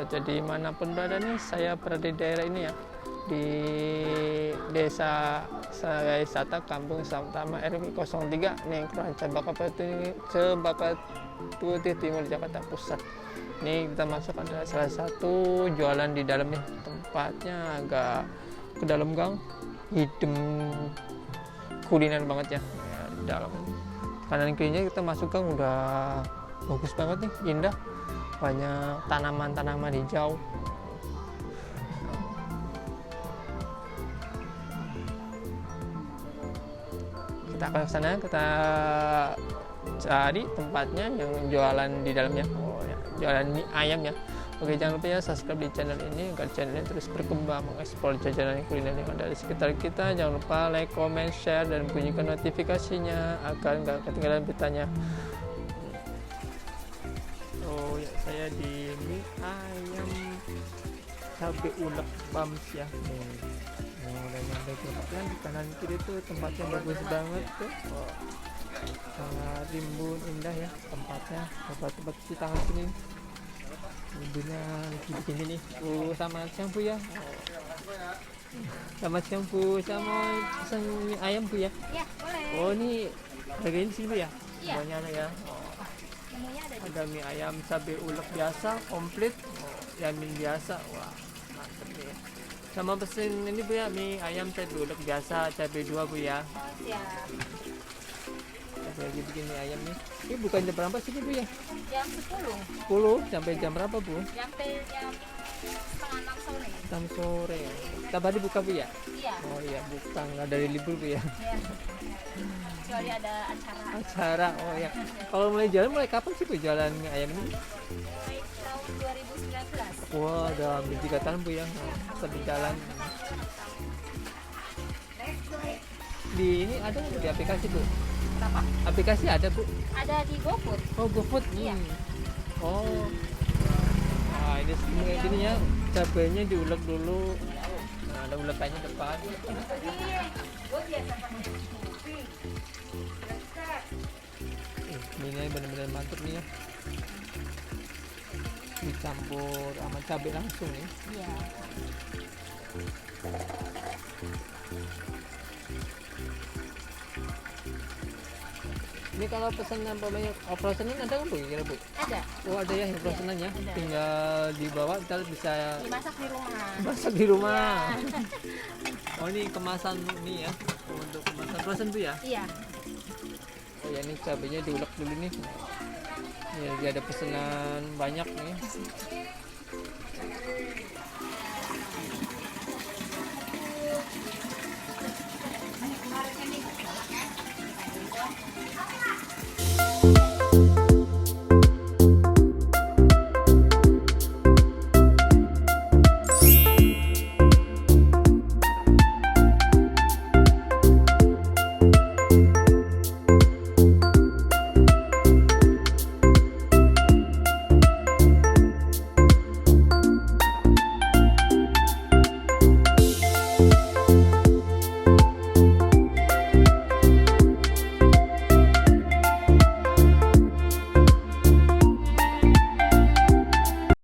jadi manapun berada nih, saya berada di daerah ini ya, di Desa Wisata Kampung Utama RW 03 nih, Kelurahan Cempaka Putih Timur, Jakarta Pusat. Ini kita masuk ada salah satu jualan di dalamnya, tempatnya agak ke dalam gang, hitam, kuliner banget ya, di dalam. Kanan kirinya kita masuk gang udah bagus banget nih, indah, banyak tanaman-tanaman hijau. Kita akan ke sana, kita cari tempatnya yang jualan di dalamnya. Oh ya, jualan mie ayam ya. Oke, jangan lupa ya subscribe di channel ini agar channel ini terus berkembang, mengeksplor jajanan kuliner yang ada di sekitar kita. Jangan lupa like, comment, share, dan bunyikan notifikasinya agar nggak ketinggalan beritanya. Oh ya, saya di mie ayam cabai ulek Bams ya. Udah nyampe ke tempatnya, di kanan kiri tuh tempatnya bagus banget tuh. Oh, sangat rimbun, indah ya tempatnya. Tempat cuci tangan sini, ibunya lagi bikin ini. Sama siang Bu ya. Sama siang Bu, sama pesan mie ayam Bu ya. Ya, boleh. Oh, ini harganya di sini Bu ya. Iya. Banyak ya. Oh, Menunya ada di ada mie ayam cabai ulek biasa komplit. Oh, ya mie biasa. Wah, mantep nih ya. Sama pesen ini Bu ya, mie ayam cabai ulek biasa, cabai 2 Bu ya. siap. Saya lagi bikin mie ayam nih. Ini bukan jam berapa sih Bu ya? Jam 10 10 sampai jam berapa Bu? sampai jam setengah 6 sore. 6 sore. Tiap hari buka Bu ya? Iya. Oh iya, buka, nggak dari libur Bu ya? Ya. Kecuali ada acara. Acara, oh ya. Kalau mulai jalan, mulai kapan sih Bu jualan mie ayam ini? Mulai tahun 2019. Wah, udah hampir 3 tahun Bu ya, sampai jalan. Di ini ada nggak di aplikasi Bu? Berapa? Aplikasi ada Bu? Ada di GoFood. Oh, GoFood. Iya. Oh. Nah, ini kayak gini ya, cabenya diulek dulu. Nah, ada ulekannya depan. Ini benar-benar mantap nih ya. Dicampur sama cabai langsung nih. Iya. Ini kalau pesanan operasionan ada nggak Bu? Kira Bu? Ada. Oh, ada ya yang operasionan ya. Ada. Tinggal dibawa, ntar bisa Dimasak di rumah. masak di rumah. Oh, ini kemasan nih ya. Untuk kemasan frozen Bu ya. Iya. Oh ya, ini cabenya diulek dulu nih. Ini lagi ada pesanan banyak nih.